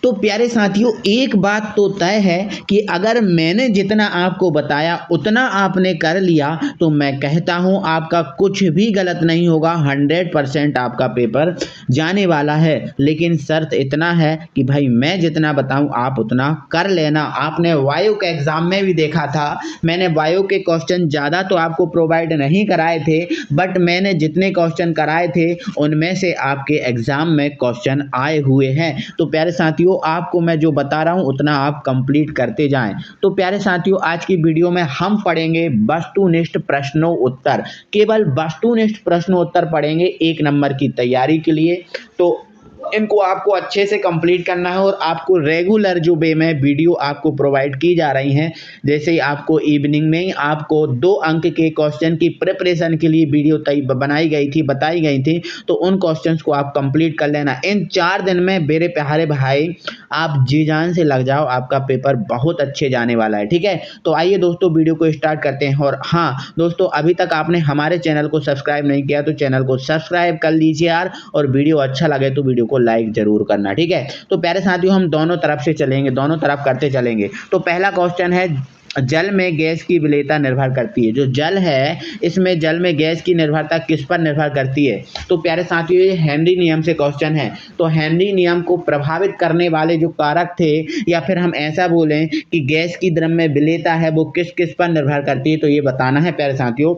तो प्यारे साथियों, एक बात तो तय है कि अगर मैंने जितना आपको बताया उतना आपने कर लिया तो मैं कहता हूं आपका कुछ भी गलत नहीं होगा, 100% आपका पेपर जाने वाला है। लेकिन शर्त इतना है कि भाई मैं जितना बताऊं आप उतना कर लेना। आपने वायु के एग्जाम में भी देखा था, मैंने वायु के क्वेश्चन ज़्यादा तो आपको प्रोवाइड नहीं कराए थे, बट मैंने जितने क्वेश्चन कराए थे उनमें से आपके एग्जाम में क्वेश्चन आए हुए हैं। तो प्यारे साथियों, आपको मैं जो बता रहा हूं उतना आप कंप्लीट करते जाएं। तो प्यारे साथियों, आज की वीडियो में हम पढ़ेंगे वस्तुनिष्ठ प्रश्नों उत्तर, केवल वस्तुनिष्ठ प्रश्नों उत्तर पढ़ेंगे 1 नंबर की तैयारी के लिए। तो इनको आपको अच्छे से कंप्लीट करना है और आपको रेगुलर जो वे में वीडियो आपको प्रोवाइड की जा रही हैं, जैसे ही आपको इवनिंग में आपको 2 अंक के क्वेश्चन की प्रिपरेशन के लिए वीडियो बनाई गई थी, बताई गई थी, तो उन क्वेश्चंस को आप कंप्लीट कर लेना। इन 4 दिन में मेरे प्यारे भाई आप जी जान से लग जाओ, आपका पेपर बहुत अच्छे जाने वाला है। ठीक है, तो आइए दोस्तों वीडियो को स्टार्ट करते हैं। और हाँ दोस्तों, अभी तक आपने हमारे चैनल को सब्सक्राइब नहीं किया तो चैनल को सब्सक्राइब कर लीजिए यार, और वीडियो अच्छा लगे तो वीडियो को लाइक जरूर करना। ठीक है, तो प्यारे साथियों, हम दोनों तरफ से चलेंगे, दोनों तरफ करते चलेंगे। तो पहला क्वेश्चन है, जल में गैस की विलेयता निर्भर करती है। जो जल है, इसमें जल में गैस की निर्भरता किस पर निर्भर करती है? तो प्यारे साथियों, ये हेनरी नियम से क्वेश्चन है। तो हेनरी नियम को प्रभावित करने वाले जो कारक थे, या फिर हम ऐसा बोलें कि गैस की द्रव्य विलेयता है वो किस किस पर निर्भर करती है, तो ये बताना है प्यारे साथियों।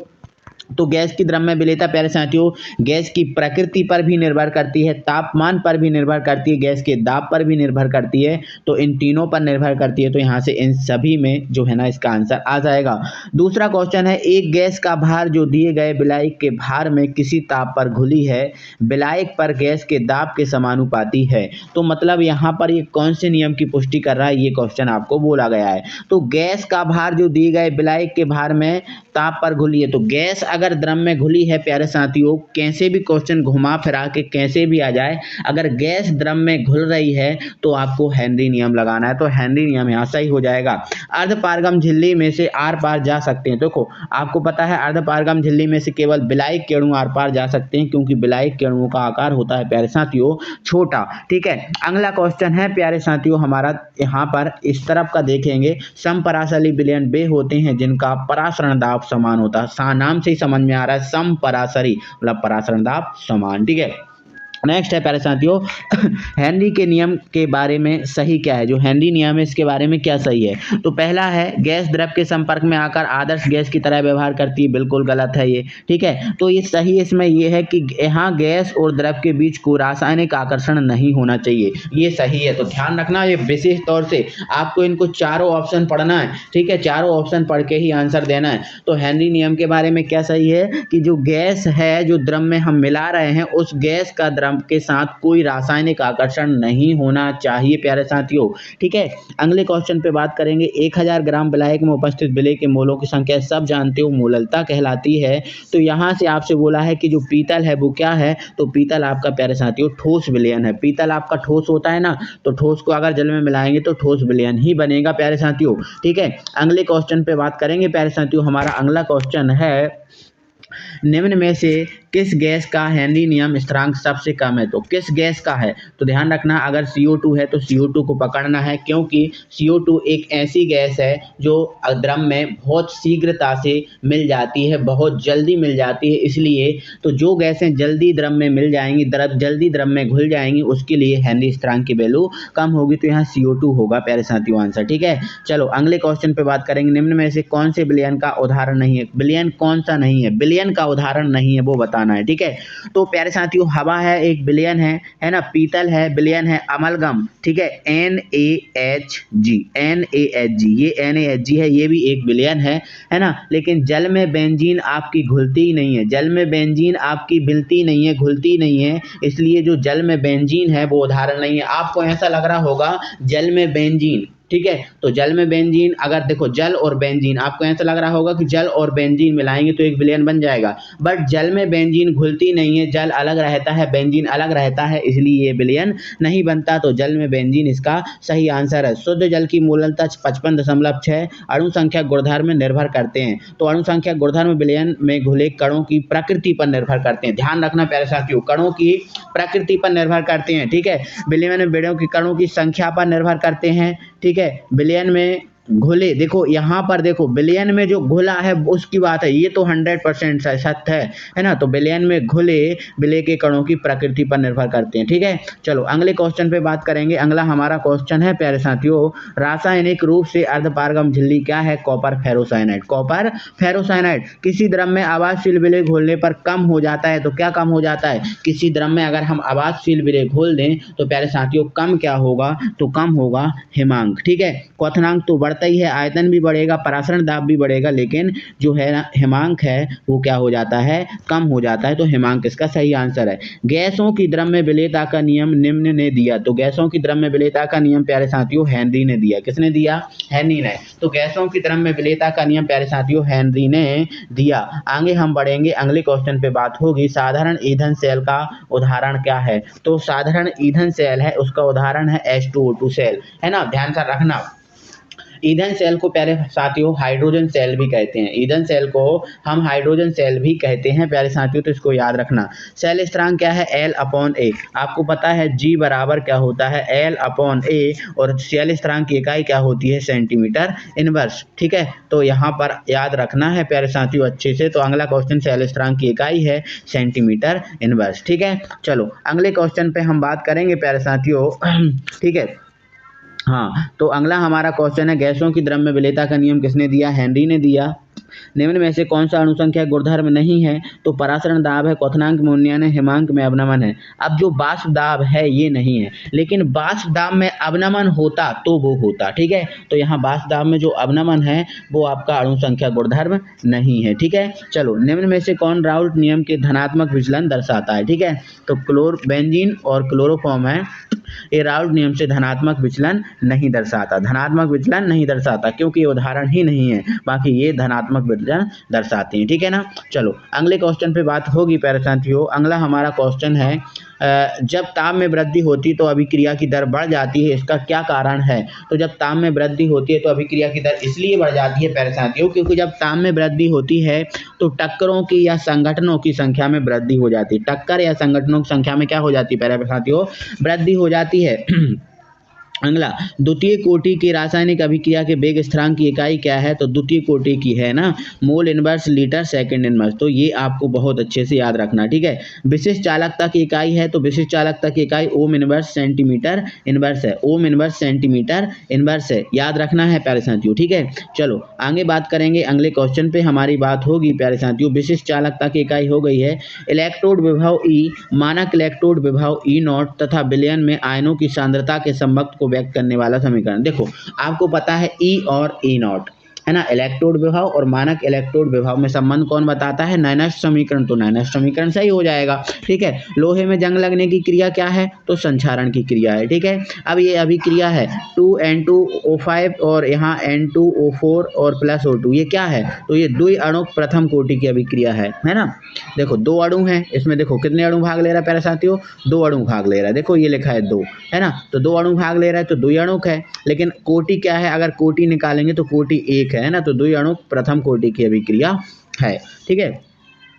तो गैस की द्रव्य विलेयता प्यारे साथियों गैस की प्रकृति पर भी निर्भर करती है, तापमान पर भी निर्भर करती है, गैस के दाब पर भी निर्भर करती है। तो इन तीनों पर निर्भर करती है। तो यहाँ से इन सभी में जो है ना इसका आंसर आ जाएगा। दूसरा क्वेश्चन है, एक गैस का भार जो दिए गए विलायक के भार में किसी ताप पर घुली है, विलायक पर गैस के दाब के समानुपाती है। तो मतलब यहाँ पर ये कौन से नियम की पुष्टि कर रहा है, ये क्वेश्चन आपको बोला गया है। तो गैस का भार जो दिए गए विलायक के भार में ताप पर घुली है, तो गैस अगर द्रव में घुली है प्यारे साथियों, कैसे भी क्वेश्चन घुमा फिरा के कैसे भी आ जाए, अगर गैस द्रव में घुल रही है तो आपको हेनरी नियम लगाना है। तो हेनरी नियम यहाँ सही हो जाएगा। अर्धपारगम झिल्ली में से आर पार जा सकते हैं। देखो आपको पता है अर्धपारगम झिल्ली में से केवल विलायक के अणु आर पार जा सकते हैं, क्योंकि विलायक के अणुओं का आकार होता है प्यारे साथियों छोटा। ठीक है, अगला क्वेश्चन है प्यारे साथियों हमारा, यहाँ पर इस तरफ का देखेंगे, समपराशली विलयन वे होते हैं जिनका परासरण दाब समान होता है। नाम से ही समझ में आ रहा है, समपराशरी मतलब परासरण दाब समान। ठीक है, नेक्स्ट है प्यारे साथियों हेनरी के नियम के बारे में सही क्या है? जो हेनरी नियम है इसके बारे में क्या सही है? तो पहला है, गैस द्रव के संपर्क में आकर आदर्श गैस की तरह व्यवहार करती है। बिल्कुल गलत है ये। ठीक है, तो ये सही इसमें ये है कि यहाँ गैस और द्रव के बीच कोई रासायनिक आकर्षण नहीं होना चाहिए, ये सही है। तो ध्यान रखना, ये विशेष तौर से आपको इनको चारों ऑप्शन पढ़ना है। ठीक है, चारों ऑप्शन पढ़ के ही आंसर देना है। तो हेनरी नियम के बारे में क्या सही है कि जो गैस है, जो द्रव में हम मिला रहे हैं, उस गैस का द्रव के साथ कोई रासायनिक आकर्षण नहीं होना चाहिए प्यारे साथियों। ठीक है, अगले क्वेश्चन पे बात करेंगे। 1000 ग्राम विलायक में उपस्थित विलेय के मोलों की संख्या सब जानते हो मोललता कहलाती है। तो यहाँ से आपसे बोला है कि जो पीतल है वो क्या है? तो पीतल आपका प्यारे साथियों ठोस विलयन है। पीतल आपका ठोस होता है ना, तो ठोस को अगर जल में मिलाएंगे तो ठोस विलयन ही बनेगा प्यारे साथियों। ठीक है, अगले क्वेश्चन पे बात करेंगे प्यारे साथियों। हमारा अगला क्वेश्चन है, निम्न में से किस गैस का हेनरी नियम स्थिरांक सबसे कम है? तो किस गैस का है? तो ध्यान रखना, अगर CO2 है तो CO2 को पकड़ना है, क्योंकि CO2 एक ऐसी गैस है जो द्रव में बहुत शीघ्रता से मिल जाती है, बहुत जल्दी मिल जाती है। इसलिए तो जो गैसें जल्दी द्रव में मिल जाएंगी, जल्दी द्रव में घुल जाएंगी, उसके लिए हेनरी स्थिरांक की वैल्यू कम होगी। तो यहाँ CO2 होगा प्यारे साथियों आंसर। ठीक है, चलो अगले क्वेश्चन पे बात करेंगे। निम्न में से कौन से विलयन का उदाहरण नहीं है? विलयन कौन सा नहीं है? विलयन का उदाहरण नहीं है वो बताना है। ठीक है, तो प्यारे साथियों हवा है एक विलयन है ना, पीतल है विलयन है, अमलगम ठीक है NaHG, ये NaHG है, ये भी एक विलयन है ना। लेकिन जल में बेंजीन आपकी घुलती ही नहीं है, जल में बेंजीन आपकी मिलती नहीं है, घुलती नहीं है, इसलिए जो जल में बेंजीन है वो उदाहरण नहीं है। आपको ऐसा लग रहा होगा जल में बेंजीन, ठीक है। तो जल में बेंजीन, अगर देखो जल और बेंजीन, आपको ऐसा लग रहा होगा कि जल और बेंजीन मिलाएंगे तो एक विलेन बन जाएगा, बट जल में बेंजीन घुलती नहीं है, जल अलग रहता है, बेंजीन अलग रहता है, इसलिए ये विलेन नहीं बनता। तो जल में बेंजीन इसका सही आंसर है। शुद्ध जल की मोललता 55.6 अणु संख्या गुणधर्म निर्भर करते हैं। तो अणु संख्या गुणधर्म विलयन में घुले कणों की प्रकृति पर निर्भर करते हैं। ध्यान रखना प्यारे साथियों, कणों की प्रकृति पर निर्भर करते हैं, ठीक है। विलयन में बेड़ों की कणों की संख्या पर निर्भर करते हैं, ठीक है। विलयन में घुले, देखो यहाँ पर देखो विलयन में जो घुला है उसकी बात है, ये तो 100% सत्य है ना। तो विलयन में घुले विलय के कणों की प्रकृति पर निर्भर करते हैं, ठीक है। चलो अगले क्वेश्चन पे बात करेंगे। अगला हमारा क्वेश्चन है प्यारे साथियों, रासायनिक रूप से अर्धपारगम झिल्ली क्या है? Copper ferrocyanide. कॉपर फेरोसाइनाइड किसी द्रव में आवाजशील विलय घोलने पर कम हो जाता है। तो क्या कम हो जाता है? किसी द्रव में अगर हम आवाजशील विलय घोल दें तो प्यारे साथियों कम क्या होगा? तो कम होगा हिमांक, ठीक है। क्वथनांक तो बढ़ता ही है, आयतन भी बढ़ेगा, परासरण दाब भी बढ़ेगा, लेकिन जो है ना हिमांक है वो क्या हो जाता है? कम हो जाता है। तो हिमांक इसका सही आंसर है। गैसों की द्रव में विलेयता का नियम निम्न ने दिया। तो गैसों की द्रव में विलेयता का नियम प्यारे साथियों हेनरी ने दिया। किसने दिया? हेनरी ने। तो गैसों की द्रव में विलेयता का नियम प्यारे साथियों हेनरी ने दिया। आगे हम बढ़ेंगे, अगले क्वेश्चन पे बात होगी साधारण ईंधन सेल का उदाहरण क्या है? तो साधारण ईंधन सेल है, उसका उदाहरण है H2O2 सेल, है ना। ध्यान से रखना, ईंधन सेल को प्यारे साथियों हाइड्रोजन सेल भी कहते हैं। ईंधन सेल को हम हाइड्रोजन सेल भी कहते हैं प्यारे साथियों, तो इसको याद रखना। सेल स्थिरांक क्या है? L/A। आपको पता है G बराबर क्या होता है? L/A, और सेल स्थिरांक की इकाई क्या होती है? सेंटीमीटर इनवर्स, ठीक है। तो यहाँ पर याद रखना है प्यारे साथियों अच्छे से। तो अगला क्वेश्चन सेल स्थिरांक की इकाई है सेंटीमीटर इनवर्स, ठीक है। चलो अगले क्वेश्चन पे हम बात करेंगे प्यारे साथियों, ठीक है। हाँ, तो अगला हमारा क्वेश्चन है गैसों की द्रव में विलेयता का नियम किसने दिया? हेनरी ने दिया। निम्न में से कौन सा अणुसंख्या गुणधर्म नहीं है? तो परासरण दाब है, क्वथनांक में उन्नयन है, हिमांक में अवनमन है। अब जो वाष्प दाब है ये नहीं है, लेकिन वाष्प दाब में अवनमन होता तो वो होता, ठीक है। तो यहाँ वाष्प दाब में जो अवनमन है वो आपका अणुसंख्या गुणधर्म नहीं है, ठीक है। चलो निम्न में से कौन राउल्ट नियम के धनात्मक विचलन दर्शाता है? ठीक है, तो बेंजीन और क्लोरोफॉर्म है, ये राउल्ट नियम से धनात्मक विचलन नहीं दर्शाता। धनात्मक विचलन नहीं दर्शाता क्योंकि ये उदाहरण ही नहीं है, बाकी ये धनात्मक विचलन दर्शाते हैं, ठीक है ना। चलो अगले क्वेश्चन पे बात होगी प्यारे साथियों। अगला हमारा क्वेश्चन है जब ताप में वृद्धि होती तो अभिक्रिया की दर बढ़ जाती है, इसका क्या कारण है? तो जब ताप में वृद्धि होती है तो अभिक्रिया की दर इसलिए बढ़ जाती है प्यारे साथियों, क्योंकि जब ताप में वृद्धि होती है तो टक्करों की या संगठनों की संख्या में वृद्धि हो जाती है। टक्कर या संगठनों की संख्या में क्या हो जाती है प्यारे साथियों? वृद्धि हो जाती है। अगला द्वितीय कोटि की रासायनिक अभिक्रिया के वेग स्थिरांक की इकाई क्या है? तो द्वितीय कोटि की है ना mole inverse litre second inverse, तो ये आपको बहुत अच्छे से याद रखना, ठीक है। विशिष्ट चालकता की इकाई है, तो विशिष्ट चालकता की इकाई ओम इनवर्स सेंटीमीटर इनवर्स है। ओम इनवर्स सेंटीमीटर इनवर्स है, याद रखना है प्यारे साथियों, ठीक है। चलो आगे बात करेंगे, अगले क्वेश्चन पे हमारी बात होगी प्यारे साथियों। विशिष्ट चालकता की इकाई हो गई है इलेक्ट्रोड विभव E, मानक इलेक्ट्रोड विभव E0 तथा विलयन में आयनों की सांद्रता के संबंध को व्यक्त करने वाला समीकरण। देखो आपको पता है E और E0 है ना, इलेक्ट्रोड विभव और मानक इलेक्ट्रोड विभव में संबंध कौन बताता है? नाइनस्ट समीकरण। तो नाइनस्ट समीकरण सही हो जाएगा, ठीक है। लोहे में जंग लगने की क्रिया क्या है? तो संक्षारण की क्रिया है, ठीक है। अब ये अभिक्रिया है 2N2O5 और यहाँ N2O4 और प्लस O2, ये क्या है? तो ये द्वि अणु प्रथम कोटि की अभिक्रिया है ना। देखो दो अणु हैं, इसमें देखो कितने अणु भाग ले रहा है प्यारे साथियों? दो अणु भाग ले रहा है, देखो ये लिखा है 2, है ना। तो दो अणु भाग ले रहा है तो द्विअणुक है, लेकिन कोटि क्या है? अगर कोटि निकालेंगे तो कोटि 1 है ना, तो द्विअणुक प्रथम कोटि की अभिक्रिया है, ठीक है।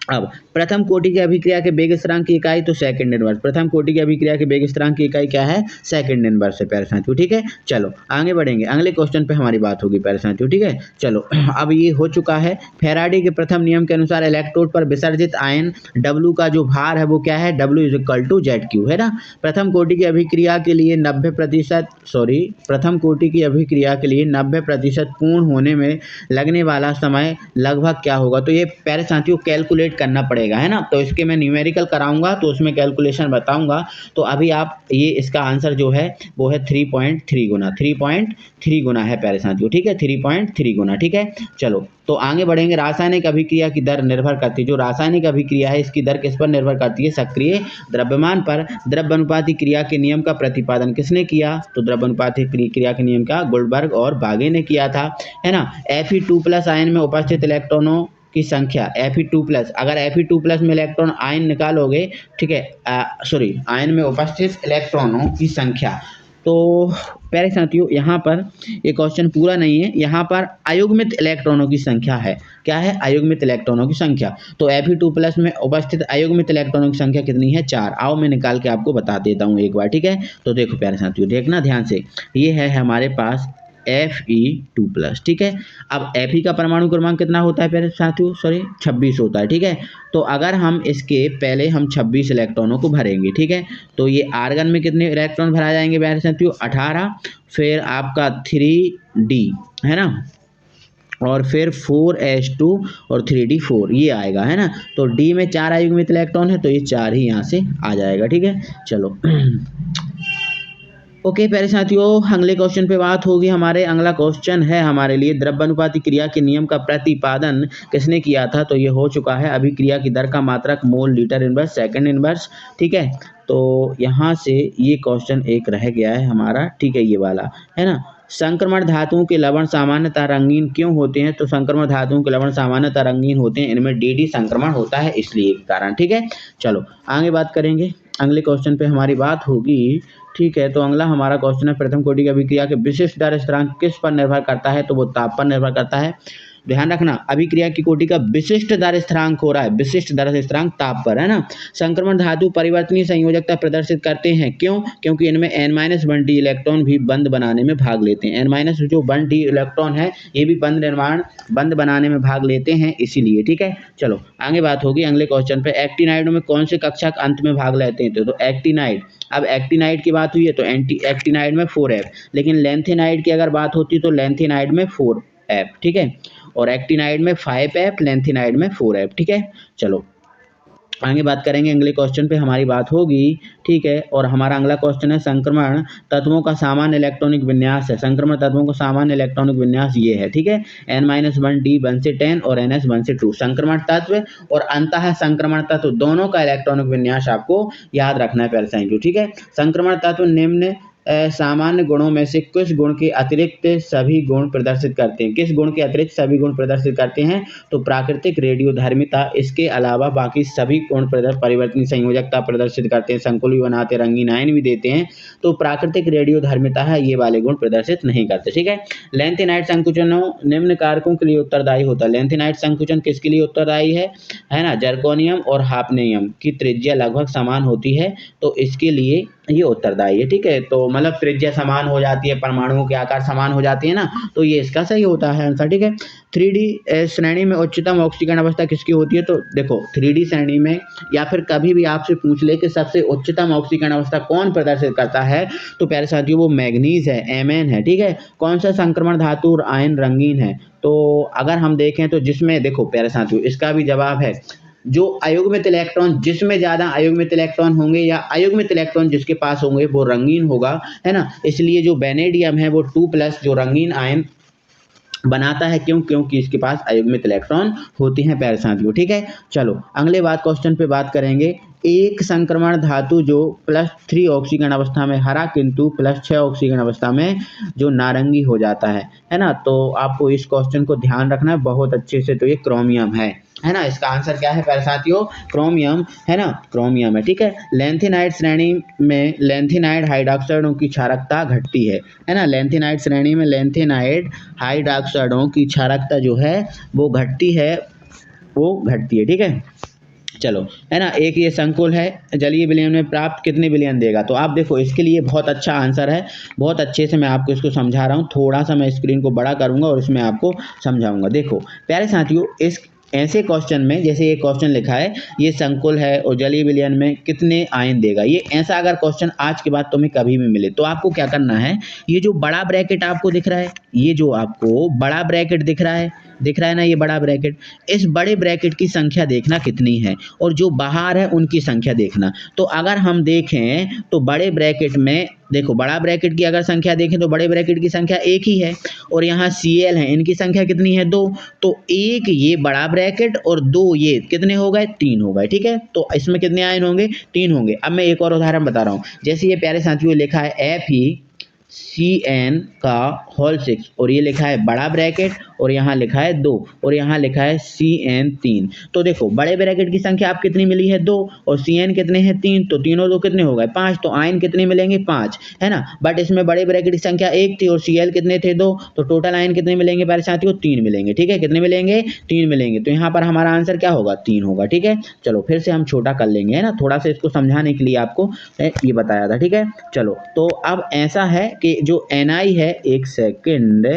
अब प्रथम कोटि की अभिक्रिया के वेग स्थिरांक की इकाई तो सेकंड इनवर्स। प्रथम कोटि की अभिक्रिया के वेग स्थिरांक की इकाई क्या है? सेकंड इनवर्स है प्यारे साथियों, ठीक है। चलो आगे बढ़ेंगे, अगले क्वेश्चन पे हमारी बात होगी प्यारे साथियों, ठीक है। चलो अब ये हो चुका है। फैराडे के प्रथम नियम के अनुसार इलेक्ट्रोड पर विसर्जित आयन W का जो भार है वो क्या है? W = ZQ, है ना। प्रथम कोटि की अभिक्रिया के लिए 90% पूर्ण होने में लगने वाला समय लगभग क्या होगा? तो ये प्यारे साथियों कैलकुलेट करना पड़ेगा, है ना। तो इसके मैं न्यूमेरिकल कराऊंगा तो उसमें कैलकुलेशन बताऊंगा। तो अभी आप ये इसका आंसर जो है वो है 3.3 गुना, 3.3 गुना है प्यारे साथियों, ठीक है, 3.3 गुना, ठीक है। चलो तो आगे बढ़ेंगे। रासायनिक अभिक्रिया की दर निर्भर करती है, जो रासायनिक अभिक्रिया है इसकी दर किस पर निर्भर करती है? सक्रिय द्रव्यमान पर। द्रव्यानुपाती क्रिया के नियम का प्रतिपादन किसने किया? तो द्रव्यानुपाती क्रिया के नियम का गोल्डबर्ग और बागे ने किया था, है ना। Fe2+ आयन में उपस्थित इलेक्ट्रॉनों की संख्या, Fe2+, अगर Fe2+ में इलेक्ट्रॉन आयन निकालोगे, ठीक है, सॉरी, आयन में उपस्थित इलेक्ट्रॉनों की संख्या। तो प्यारे साथियों यहाँ पर ये क्वेश्चन पूरा नहीं है, यहाँ पर अयुग्मित इलेक्ट्रॉनों की संख्या है। क्या है? अयुग्मित इलेक्ट्रॉनों की संख्या। तो Fe2+ में उपस्थित अयुग्मित इलेक्ट्रॉनों की संख्या कितनी है? 4। आओ मैं निकाल के आपको बता देता हूँ एक बार, ठीक है। तो देखो प्यारे साथियों, देखना ध्यान से, ये है हमारे पास Fe2+, ठीक है। अब Fe का परमाणु क्रमांक कितना होता है प्यारे साथियों? सॉरी, 26 होता है, ठीक है। तो अगर हम इसके पहले हम 26 इलेक्ट्रॉनों को भरेंगे, ठीक है। तो ये आर्गन में कितने इलेक्ट्रॉन भरा जाएंगे प्यारे साथियों? 18। फिर आपका 3D, है ना, और फिर 4s2 और 3d4 ये आएगा, है ना। तो D में 4 अयुग्मित इलेक्ट्रॉन है, तो ये 4 ही यहाँ से आ जाएगा, ठीक है। चलो ओके प्यारे साथियों, अगले क्वेश्चन पे बात होगी हमारे। अगला क्वेश्चन है हमारे लिए, द्रव्यानुपाती क्रिया के नियम का प्रतिपादन किसने किया था? तो ये हो चुका है। अभिक्रिया की दर का मात्रक mole litre inverse second inverse, ठीक है। तो यहाँ से ये क्वेश्चन एक रह गया है हमारा, ठीक है, ये वाला, है ना। संक्रमण धातुओं के लवण सामान्यतः रंगीन क्यों होते हैं? तो संक्रमण धातुओं के लवण सामान्यतः रंगीन होते हैं, इनमें DD संक्रमण होता है, इसलिए कारण, ठीक है। चलो आगे बात करेंगे, अगले क्वेश्चन पे हमारी बात होगी, ठीक है। तो अगला हमारा क्वेश्चन है, प्रथम कोटि की अभिक्रिया के विशिष्ट दर स्थिरांक किस पर निर्भर करता है? तो वो ताप पर निर्भर करता है। ध्यान रखना, अभिक्रिया की कोटि का विशिष्ट दर स्थिरांक हो रहा है, विशिष्ट दर स्थिरांक ताप पर, है ना। संक्रमण धातु परिवर्तनीय संयोजकता प्रदर्शित करते हैं, क्यों? क्योंकि इनमें N-1D इलेक्ट्रॉन भी बंध बनाने में भाग लेते हैं। N-1D इलेक्ट्रॉन है ये भी बंध बनाने में भाग लेते हैं, इसीलिए, ठीक है। चलो आगे बात होगी अगले क्वेश्चन पे। एक्टिनाइड में कौन से कक्षा के अंत में भाग लेते हैं? तो एक्टिनाइड, अब एक्टिनाइड की बात हुई है तो एक्टिनाइड में 4f, लेकिन लेंथेनाइड की अगर बात होती तो लेंथेनाइड में 4f, ठीक है, और एक्टिनाइड में 5f, लेंथेनाइड में 4f, ठीक है। चलो आगे बात करेंगे, अगले क्वेश्चन पे हमारी बात होगी, ठीक है। और हमारा अगला क्वेश्चन है, संक्रमण तत्वों का सामान्य इलेक्ट्रॉनिक विन्यास है। संक्रमण तत्वों का सामान्य इलेक्ट्रॉनिक विन्यास ये है, ठीक है, N-1D 1 से 10 और NS 1 से 2। संक्रमण तत्व और अंतः संक्रमण तत्व दोनों का इलेक्ट्रॉनिक विन्यास आपको याद रखना है प्यारे साथियों, ठीक है। संक्रमण तत्व निम्न सामान्य गुणों में से किस गुण के अतिरिक्त सभी गुण प्रदर्शित करते हैं? किस गुण के अतिरिक्त सभी गुण प्रदर्शित करते हैं? तो प्राकृतिक रेडियोधर्मिता, इसके अलावा बाकी सभी गुण परिवर्तनीय संयोजकता प्रदर्शित करते हैं, संकुल भी बनाते, रंगीन आयन भी देते हैं। तो प्राकृतिक रेडियोधर्मिता है, ये वाले गुण प्रदर्शित नहीं करते, ठीक है। लेंथेनाइड संकुचनों निम्न कारकों के लिए उत्तरदायी होता है। लेंथेनाइड संकुचन किसके लिए उत्तरदायी है ना? जर्कोनियम और हाफनियम की त्रिज्या लगभग समान होती है, तो इसके लिए ये उत्तरदायी है, ठीक है। तो मतलब त्रिज्या समान हो जाती है, परमाणुओं के आकार समान हो जाती है ना, तो ये इसका सही होता है आंसर, ठीक है। 3D श्रेणी में उच्चतम ऑक्सीकरण अवस्था किसकी होती है? तो देखो 3D श्रेणी में या फिर कभी भी आपसे पूछ ले कि सबसे उच्चतम ऑक्सीकरण अवस्था कौन प्रदर्शित करता है, तो प्यारे साथियों वो मैग्नीज है, Mn है, ठीक है। कौन सा संक्रमण धातु और आयन रंगीन है? तो अगर हम देखें तो जिसमें, देखो प्यारे साथियों इसका भी जवाब है, जो अयुग्मित इलेक्ट्रॉन, जिसमें ज्यादा अयुग्मित इलेक्ट्रॉन होंगे या अयुग्मित इलेक्ट्रॉन जिसके पास होंगे वो रंगीन होगा, है ना। इसलिए जो वेनेडियम है वो 2+ जो रंगीन आयन बनाता है, क्यों? क्योंकि इसके पास अयुग्मित इलेक्ट्रॉन होते हैं प्यारे साथियों, ठीक है। चलो अगले क्वेश्चन पे बात करेंगे। एक संक्रमण धातु जो +3 ऑक्सीकरण अवस्था में हरा, किंतु +6 ऑक्सीकरण अवस्था में जो नारंगी हो जाता है ना। तो आपको इस क्वेश्चन को ध्यान रखना है बहुत अच्छे से। तो ये क्रोमियम है ना। इसका आंसर क्या है प्यारे साथियों? क्रोमियम, है ना, क्रोमियम है, ठीक है। लेंथेनाइड श्रेणी में लेंथेनाइड हाइड्रॉक्साइडों की क्षारकता घटती है ना। लेंथेनाइड श्रेणी में लेंथेनाइड हाइड्रॉक्साइडों की क्षारकता जो है वो घटती है, ठीक है। चलो, है ना। एक ये संकुल है, जलीय विलयन में प्राप्त कितने विलयन देगा? तो आप देखो इसके लिए बहुत अच्छा आंसर है, बहुत अच्छे से मैं आपको इसको समझा रहा हूँ। थोड़ा सा मैं स्क्रीन को बड़ा करूँगा और इसमें आपको समझाऊँगा। देखो प्यारे साथियों, ऐसे क्वेश्चन में जैसे ये क्वेश्चन लिखा है, ये संकुल है और जलीय विलयन में कितने आयन देगा, ये ऐसा अगर क्वेश्चन आज के बाद तुम्हें कभी भी मिले तो आपको क्या करना है, ये जो बड़ा ब्रैकेट आपको दिख रहा है, ये जो आपको बड़ा ब्रैकेट दिख रहा है ना, ये बड़ा ब्रैकेट, इस बड़े ब्रैकेट की संख्या देखना कितनी है और जो बाहर है उनकी संख्या देखना। तो अगर हम देखें तो बड़े ब्रैकेट में देखो, बड़ा ब्रैकेट की अगर संख्या देखें तो बड़े ब्रैकेट की संख्या एक ही है और यहाँ Cl है, इनकी संख्या कितनी है, 2। तो एक ये बड़ा ब्रैकेट और 2 ये कितने हो गए, 3 हो गए, ठीक है। तो इसमें कितने आयन होंगे, 3 होंगे। अब मैं एक और उदाहरण बता रहा हूँ, जैसे ये प्यारे साथियों लिखा है FeCN का होल 6 और ये लिखा है बड़ा ब्रैकेट और यहाँ लिखा है 2 और यहाँ लिखा है Cn 3। तो देखो बड़े ब्रैकेट की संख्या आप कितनी मिली है, 2 और Cn कितने हैं, 3। तो 3 और 2 कितने हो गए, 5। तो आयन कितने मिलेंगे, 5, है ना। बट इसमें बड़े ब्रैकेट की संख्या 1 थी और Cl कितने थे, 2। तो टोटल आयन कितने मिलेंगे प्यारे साथियों, 3 मिलेंगे, ठीक है। कितने मिलेंगे, 3 मिलेंगे। तो यहाँ पर हमारा आंसर क्या होगा, 3 होगा, ठीक है। चलो फिर से हम छोटा कर लेंगे, है ना, थोड़ा सा इसको समझाने के लिए आपको ये बताया था, ठीक है। चलो तो अब ऐसा है कि जो Ni है, एक सेकेंड,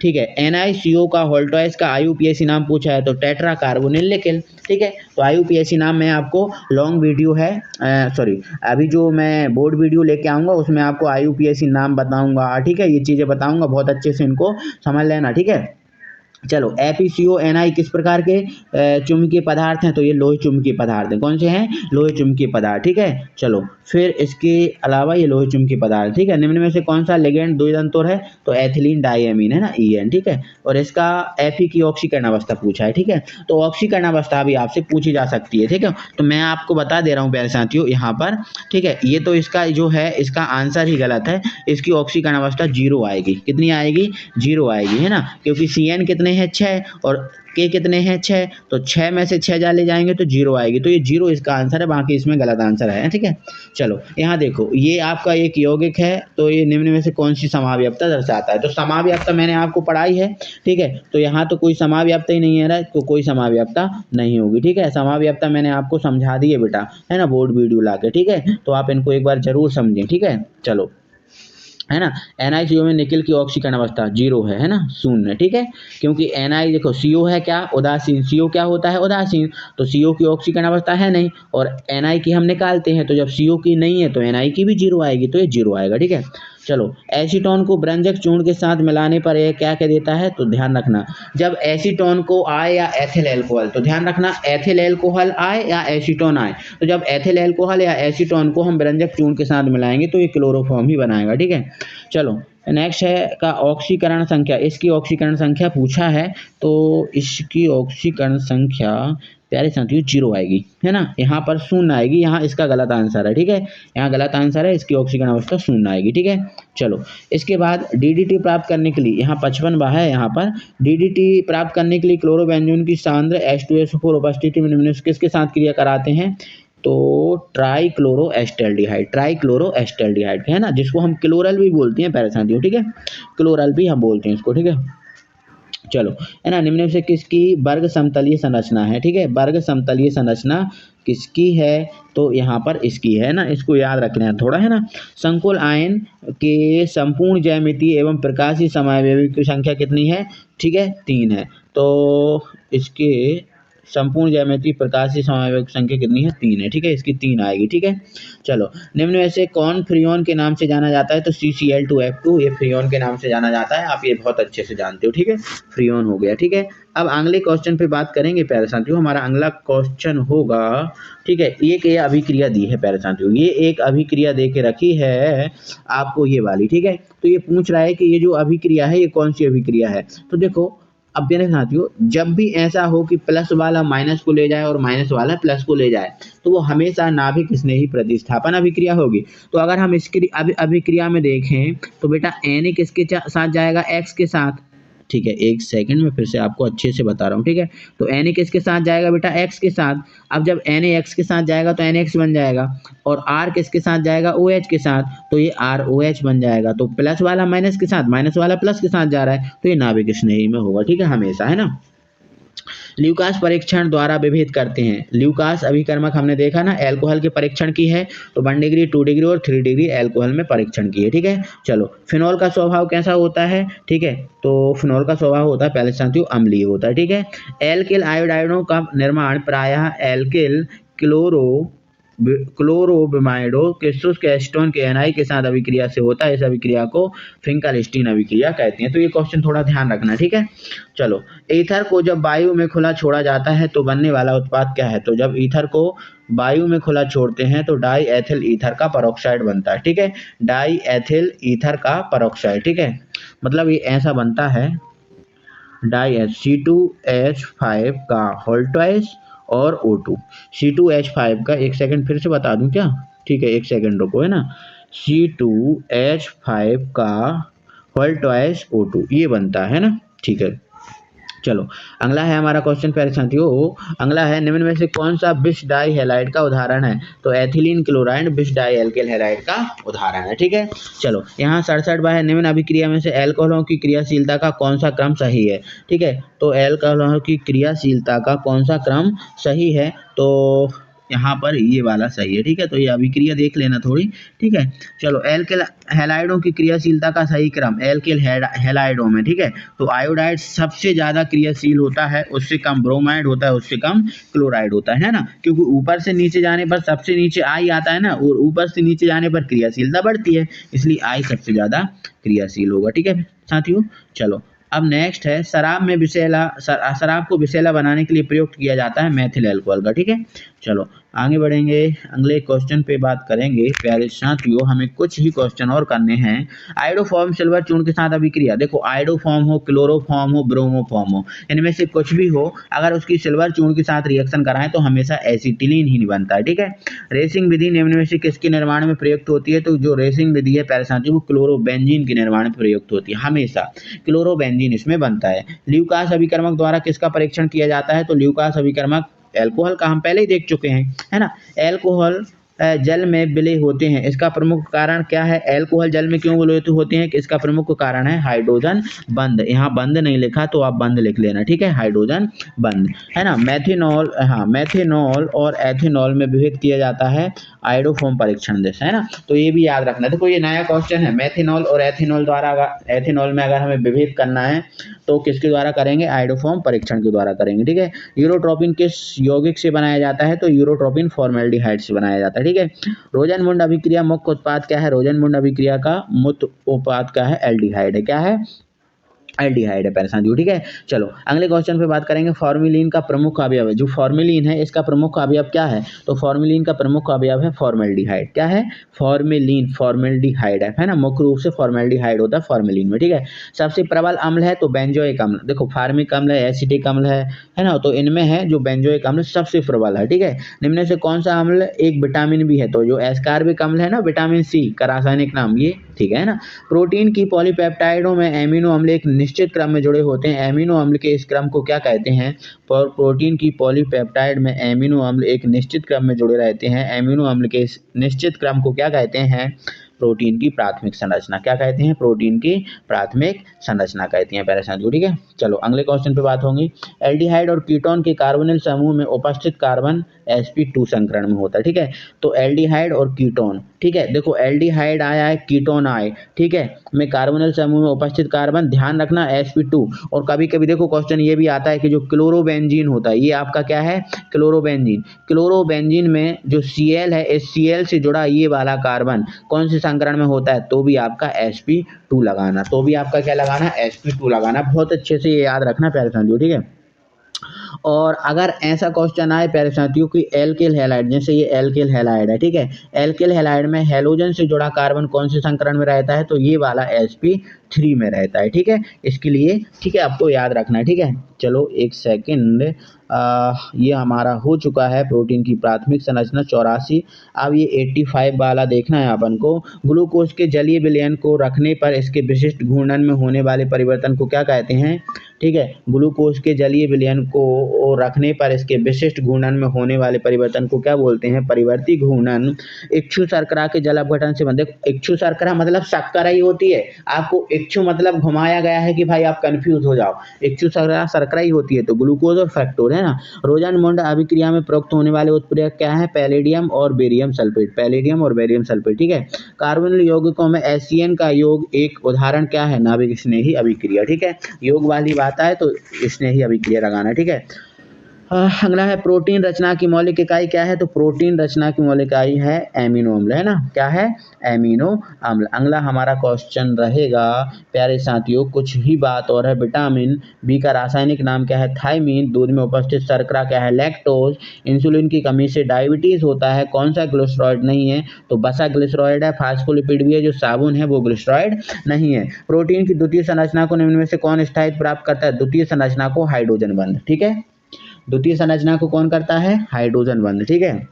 ठीक है, NiCO का होल्टॉइस का IUPAC नाम पूछा है तो टेट्रा कार्बोनिल निकेल, ठीक है। तो IUPAC नाम में आपको लॉन्ग वीडियो है, सॉरी अभी जो मैं बोर्ड वीडियो लेके आऊँगा उसमें आपको IUPAC नाम बताऊँगा, ठीक है, ये चीज़ें बताऊँगा, बहुत अच्छे से इनको समझ लेना, ठीक है। चलो FeCO Ni किस प्रकार के चुंबकीय पदार्थ हैं, तो ये लोहे चुंबकीय पदार्थ हैं। कौन से हैं, लोहे चुंबकीय पदार्थ, ठीक है। चलो फिर इसके अलावा ये लोहे चुंबकीय पदार्थ, ठीक है। निम्न में से कौन सा लिगेंड द्वितंतुर है, तो एथिलीन डाइएमीन है ना, En, ठीक है। और इसका Fe की ऑक्सीकरण अवस्था पूछा है, ठीक है। तो ऑक्सीकरण अवस्था भी आपसे पूछी जा सकती है, ठीक है। तो मैं आपको बता दे रहा हूँ प्यारे साथियों यहाँ पर, ठीक है। ये तो इसका जो है इसका आंसर ही गलत है, इसकी ऑक्सीकरण अवस्था 0 आएगी। कितनी आएगी, 0 आएगी, है ना, क्योंकि Cn कितने हैं, 6 और K कितने हैं, 6। तो 6 में से 6 जाले जाएंगे तो 0 आएगी। तो ये 0 इसका आंसर है, बाकी इसमें गलत आंसर है, ठीक है। चलो यहाँ देखो, ये आपका एक यौगिक है तो ये निम्न में से कौन सी समावयवता दर्शाता है, तो समावयवता मैंने आपको पढ़ाई है, ठीक है। तो यहाँ तो कोई समावयवता ही नहीं है रहा, तो कोई समावयवता नहीं होगी, ठीक है। समावयवता मैंने आपको समझा दी है बेटा, है ना, बोर्ड वीडियो ला के, ठीक है। तो आप इनको एक बार जरूर समझें, ठीक है। चलो, है ना, NiCO में निकेल की ऑक्सीकरण अवस्था 0 है ना, शून्य, ठीक है। क्योंकि Ni देखो CO है क्या, उदासीन, CO क्या होता है, उदासीन। तो CO की ऑक्सीकरण अवस्था है नहीं और Ni की हम निकालते हैं, तो जब CO की नहीं है तो Ni की भी 0 आएगी, तो ये 0 आएगा, ठीक है। चलो, एसीटोन को ब्रंजक चूर्ण के साथ मिलाने पर यह क्या कह देता है, तो ध्यान रखना, जब एसीटोन को आए या एथिल एल्कोहल, तो ध्यान रखना एथिल एल्कोहल आए या एसीटोन आए, तो जब एथिल एल्कोहल या एसीटोन को हम ब्रंजक चूर्ण के साथ मिलाएंगे तो ये क्लोरोफॉर्म ही बनाएगा, ठीक है। चलो नेक्स्ट है का ऑक्सीकरण संख्या, इसकी ऑक्सीकरण संख्या पूछा है, तो इसकी ऑक्सीकरण संख्या प्यारे साथियों 0 आएगी, है ना, यहाँ पर 0 आएगी, यहाँ इसका गलत आंसर है, ठीक है। यहाँ गलत आंसर है, इसकी ऑक्सीकरण अवस्था 0 आएगी, ठीक है। चलो इसके बाद DDT प्राप्त करने के लिए यहाँ 55 है, यहाँ पर DDT प्राप्त करने के लिए क्लोरोबेंजोन की सांद्र H2SO4 उपस्थिति में निम्न किसके साथ क्रिया कराते हैं, तो ट्राइक्लोरोएस्टेल्डिहाइड, है ना, जिसको हम क्लोरल भी बोलते हैं प्यारे साथियों, ठीक है, क्लोरल भी हम बोलते हैं इसको, ठीक है। चलो, है ना, निम्न में से किसकी वर्ग समतलीय संरचना है, ठीक है, वर्ग समतलीय संरचना किसकी है, तो यहाँ पर इसकी है ना, इसको याद रखना है थोड़ा, है ना। संकुल आयन के संपूर्ण ज्यामिति एवं प्रकाशीय समावयवी की संख्या कितनी है, ठीक है, 3 है। तो इसके संपूर्ण ज्यामिति प्रकाशीय समावयव की संख्या कितनी है, 3 है, ठीक है, इसकी 3 आएगी, ठीक है। चलो, निम्न में से कौन फ्रियोन के नाम से जाना जाता है, तो CCl2F2 ये फ्रियोन के नाम से जाना जाता है, आप ये बहुत अच्छे से जानते हो, ठीक है, फ्रियोन हो गया, ठीक है। अब अगले क्वेश्चन पे बात करेंगे प्यारे साथियों, हमारा अगला क्वेश्चन होगा, ठीक है, एक ये अभिक्रिया दी है प्यारे साथियों, ये एक अभिक्रिया दे के रखी है आपको ये वाली, ठीक है। तो ये पूछ रहा है कि ये जो अभिक्रिया है ये कौन सी अभिक्रिया है, तो देखो अब मेरे साथियों, जब भी ऐसा हो कि प्लस वाला माइनस को ले जाए और माइनस वाला प्लस को ले जाए, तो वो हमेशा नाभिक स्नेही प्रतिस्थापन अभिक्रिया होगी। तो अगर हम इसकी अभिक्रिया में देखें तो बेटा Na किसके साथ जाएगा, X के साथ, ठीक है, एक सेकंड में फिर से आपको अच्छे से बता रहा हूँ, ठीक है। तो Na किसके साथ जाएगा बेटा, X के साथ। अब जब Na X के साथ जाएगा तो NX बन जाएगा और R किसके साथ जाएगा, OH के साथ, तो ये ROH बन जाएगा। तो प्लस वाला माइनस के साथ, माइनस वाला प्लस के साथ जा रहा है, तो ये नाभिक स्नेही में होगा, ठीक है, हमेशा, है ना। ल्यूकास परीक्षण द्वारा विभेद करते हैं। ल्यूकास अभिकर्मक हमने देखा ना, एल्कोहल के परीक्षण की है तो 1 डिग्री 2 डिग्री और 3 डिग्री एल्कोहल में परीक्षण की है। ठीक है, चलो फिनॉल का स्वभाव कैसा होता है? ठीक है, तो फिनॉल का स्वभाव होता है पहले साथियों अम्लीय होता है। ठीक है, एल्किल आयोडाइडों का निर्माण प्रायः एल्किल क्लोरोब्रोमाइडों के शुष्क एसीटोन के एनआई के साथ अभिक्रिया से होता है। इस अभिक्रिया को फिंकलस्टीन अभिक्रिया कहते हैं। तो ये क्वेश्चन थोड़ा ध्यान रखना। ठीक है, चलो ईथर को जब वायु में खुला छोड़ा जाता है तो बनने वाला उत्पाद क्या है? तो जब ईथर को वायु में खुला छोड़ते हैं तो डाई एथिल ईथर का पेरोक्साइड बनता है। ठीक है, डाई एथिल ईथर का पेरोक्साइड। ठीक है, मतलब ये ऐसा बनता है डाई C2H5 का होल ट्वाइस और O2। C2H5 का एक सेकंड फिर से बता दूं क्या? ठीक है, एक सेकंड रुको, है ना, C2H5 का होल ट्वाइस O2 ये बनता है ना। ठीक है, चलो अगला है हमारा क्वेश्चन प्यारे साथियों, अगला है निम्न में से कौन सा बिस डाई हैलाइड का उदाहरण है? तो एथिलीन क्लोराइड बिस डाई एल्किल हैलाइड का उदाहरण है। ठीक है, चलो यहाँ 67 है निम्न अभिक्रिया में से एल्कोहलों की क्रियाशीलता का कौन सा क्रम सही है? ठीक है, तो एल्कोहलों की क्रियाशीलता का कौन सा क्रम सही है? तो यहाँ पर ये वाला सही है। ठीक है, तो ये अभिक्रिया देख लेना थोड़ी। ठीक है, चलो एल्किल हैलाइडों की क्रियाशीलता का सही क्रम एल्किल हैलाइडों में। ठीक है, तो आयोडाइड सबसे ज्यादा क्रियाशील होता है, उससे कम ब्रोमाइड होता है, उससे कम क्लोराइड होता है ना, क्योंकि ऊपर से नीचे जाने पर सबसे नीचे आई आता है ना, और ऊपर से नीचे जाने पर क्रियाशीलता बढ़ती है, इसलिए आई सबसे ज्यादा क्रियाशील होगा। ठीक है साथियों, चलो अब नेक्स्ट है शराब को विषैला बनाने के लिए प्रयुक्त किया जाता है मेथिल अल्कोहल का। ठीक है, चलो आगे बढ़ेंगे, अगले क्वेश्चन पे बात करेंगे प्यारे साथियों। हमें कुछ ही क्वेश्चन और करने हैं। आयोडोफॉर्म सिल्वर चूर्ण के साथ अभिक्रिया, देखो आयोडोफॉर्म हो, क्लोरोफॉर्म हो, ब्रोमोफॉर्म हो, इनमें से कुछ भी हो, अगर उसकी सिल्वर चूर्ण के साथ रिएक्शन कराएं तो हमेशा एसिटिलीन ही बनता है। ठीक है, रेसिंग विधि निम्न में से किसके निर्माण में प्रयुक्त होती है? तो जो रेसिंग विधि है प्यारे साथियों वो क्लोरोबेंजीन के निर्माण में प्रयुक्त होती है, हमेशा क्लोरोबेंजीन इसमें बनता है। ल्यूकास अभिकर्मक द्वारा किसका परीक्षण किया जाता है? तो ल्यूकास अभिकर्मक एल्कोहल का हम पहले ही देख चुके हैं, है ना। एल्कोहल जल में विलय होते हैं, इसका प्रमुख कारण क्या है? एल्कोहल जल में क्यों विलय होते हैं? कि इसका प्रमुख कारण है हाइड्रोजन बंध। यहाँ बंध नहीं लिखा तो आप बंध लिख लेना। ठीक है, हाइड्रोजन बंध, है ना। मेथिनॉल, हाँ मेथिनॉल और एथिनॉल में विभेद किया जाता है आयोडोफॉर्म परीक्षण जैसे, है ना। तो ये भी याद रखना। देखो ये नया क्वेश्चन है, मेथिनॉल और एथिनॉल द्वारा एथिनॉल में अगर हमें विभेद करना है तो किसके द्वारा करेंगे? आयोडोफॉर्म परीक्षण के द्वारा करेंगे। ठीक है, यूरोट्रोपिन किस यौगिक से बनाया जाता है? तो यूरोट्रोपिन फॉर्मेल्डिहाइड से बनाया जाता है। ठीक है, रोजनमुंड अभिक्रिया मुख्य उत्पाद क्या है? रोजनमुंड अभिक्रिया का मुख्य उत्पाद क्या है? एल्डिहाइड है। क्या है? एल्डिहाइड है पैरासाथियों। ठीक है, चलो अगले क्वेश्चन पे बात करेंगे। फॉर्मेलिन का प्रमुख अवयव है, जो फॉर्मेलिन है इसका प्रमुख अवयव क्या है? तो फॉर्मेलिन का प्रमुख अवयव है फॉर्मेल्डिहाइड। क्या है? फॉर्मेलिन, फॉर्मेल्डिहाइड है ना, मुख्य रूप से फॉर्मेल्डिहाइड होता है फॉर्मेलिन में। ठीक है, सबसे प्रबल अम्ल है तो बेंजोइक अम्ल। देखो फार्मिक अम्ल है, एसिटिक अम्ल है ना, तो इनमें है जो बेंजोइक अम्ल सबसे प्रबल है। ठीक है, निम्न से कौन सा अम्ल एक विटामिन भी है? तो जो एस्कार्बिक अम्ल है ना, विटामिन सी का रासायनिक नाम ये, ठीक है ना। प्रोटीन की पॉलीपेप्टाइडों में एमिनो अम्ल एक निश्चित क्रम में जुड़े होते हैं, एमिनो अम्ल के इस क्रम को क्या कहते हैं? प्रोटीन की पॉलीपेप्टाइड में एमिनो अम्ल एक निश्चित क्रम में जुड़े रहते हैं, एमिनो अम्ल के इस निश्चित क्रम को क्या कहते हैं? प्रोटीन की प्राथमिक संरचना। क्या कहते हैं? प्रोटीन की प्राथमिक संरचना कहती हैं पैरासाथियों। ठीक है, चलो अगले क्वेश्चन पे बात होगी। एल्डिहाइड और कीटोन के कार्बोनिल समूह में उपस्थित कार्बन sp2 संकरण में होता है। ठीक है, तो एल्डिहाइड और कीटोन, ठीक है, देखो एल्डिहाइड आया है, कीटोन आए, ठीक है, में कार्बोनिल समूह में उपस्थित कार्बन, ध्यान रखना sp2। और कभी कभी देखो क्वेश्चन ये भी आता है कि जो क्लोरोबेंजीन होता है, ये आपका क्या है? क्लोरोबेंजीन। क्लोरोबेंजीन में जो Cl है, इस Cl से जुड़ा ये वाला कार्बन कौन से संकरण में होता है? तो भी आपका sp2 लगाना, तो भी आपका क्या लगाना? sp2 लगाना। बहुत अच्छे से ये याद रखना प्यारे साथियों। ठीक है, और अगर ऐसा क्वेश्चन आए प्यारे साथियों कि एल्किल हैलाइड, जैसे ये एल्किल हैलाइड है, ठीक है, एल्किल हैलाइड में हैलोजन से जुड़ा कार्बन कौन से संकरण में रहता है? तो ये वाला sp3 में रहता है। ठीक है, इसके लिए ठीक है आपको याद रखना है। ठीक है, चलो एक सेकंड, ये हमारा हो चुका है प्रोटीन की प्राथमिक संरचना 84। अब ये 85 वाला देखना है अपन को। ग्लूकोज के जलीय विलयन को रखने पर इसके विशिष्ट घूर्णन में होने वाले परिवर्तन को क्या कहते हैं? ठीक है, ग्लूकोज के जलीय विलयन को रखने पर इसके विशिष्ट घूर्णन में होने वाले परिवर्तन को क्या बोलते हैं? परिवर्ती घूर्णन। इक्षु शर्करा के जल अपघटन से बंधे। इक्षु शर्करा मतलब शर्करा ही होती है। आपको इक्षु मतलब घुमाया गया है कि भाई आप कंफ्यूज हो जाओ। इक्षु शर्करा ही होती है। तो ग्लूकोज और फ्रक्टोज है ना। रोजनमुंड अभिक्रिया में प्रयुक्त होने वाले उत्प्रेरक क्या है? पैलेडियम और बेरियम सल्फेट। पैलेडियम और बेरियम सल्फेट। ठीक है, कार्बोनिल यौगिकों में एसियन का योग एक उदाहरण क्या है? नाभिक स्नेही अभिक्रिया। ठीक है, योग वाली बात आए तो स्नेही अभिक्रिया लगाना। ठीक है, अगला है प्रोटीन रचना की मौलिक इकाई क्या है? तो प्रोटीन रचना की मौलिक इकाई है एमिनो अम्ल, है ना। क्या है? एमिनो अम्ल। अगला हमारा क्वेश्चन रहेगा प्यारे साथियों, कुछ ही बात और है। विटामिन बी का रासायनिक नाम क्या है? थायमीन। दूध में उपस्थित शर्करा क्या है? लैक्टोज। इंसुलिन की कमी से डायबिटीज होता है, कौन सा ग्लिसरॉइड नहीं है? तो बसा ग्लिसरॉइड है। फास्फोलिपिड भी है, जो साबुन है वो ग्लिसरॉइड नहीं है। प्रोटीन की द्वितीय संरचना को निम्न में से कौन स्थायित्व प्राप्त करता है? द्वितीय संरचना को हाइड्रोजन बंध। ठीक है, द्वितीय संरचना को कौन करता है? हाइड्रोजन बंध। ठीक है,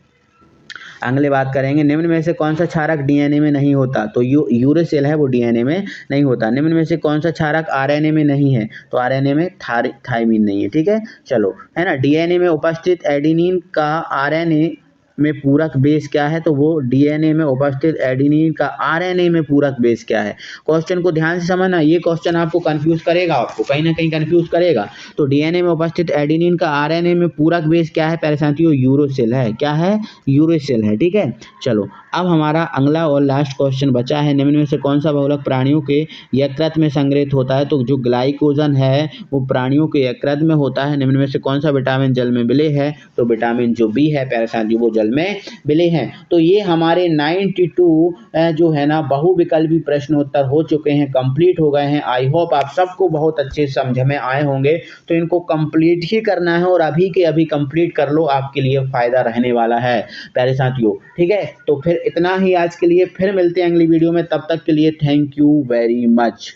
अगले बात करेंगे निम्न में से कौन सा क्षारक डीएनए में नहीं होता? तो यूरेसिल है, वो डीएनए में नहीं होता। निम्न में से कौन सा क्षारक आरएनए में नहीं है? तो आरएनए में थायमीन नहीं है। ठीक है, चलो, है ना। डीएनए में उपस्थित एडेनिन का आरएनए में पूरक बेस क्या है? तो वो डीएनए में उपस्थित एडेनिन का आरएनए में पूरक बेस क्या है? क्वेश्चन को ध्यान से समझना, ये क्वेश्चन आपको कंफ्यूज करेगा, आपको कहीं ना कहीं कंफ्यूज करेगा। तो डीएनए में उपस्थित एडेनिन का आरएनए में पूरक बेस क्या है प्यारे साथियों? यूरेसिल है। क्या है? यूरेसिल है। ठीक है, चलो, अब हमारा अगला और लास्ट क्वेश्चन बचा है। निम्न में से कौन सा बहुलक प्राणियों के यकृत में संग्रहित होता है? तो जो ग्लाइकोजन है वो प्राणियों के यकृत में होता है। निम्न में से कौन सा विटामिन जल में विलय है? तो विटामिन जो बी है प्यारे साथियों वो जल में विलय हैं। तो ये हमारे 92 जो है ना बहुविकल्पी प्रश्नोत्तर हो चुके हैं, कंप्लीट हो गए हैं। आई होप आप सबको बहुत अच्छे समझ में आए होंगे। तो इनको कंप्लीट ही करना है और अभी के अभी कंप्लीट कर लो, आपके लिए फायदा रहने वाला है प्यारे साथियों। ठीक है, तो फिर इतना ही आज के लिए, फिर मिलते हैं अगली वीडियो में। तब तक के लिए थैंक यू वेरी मच।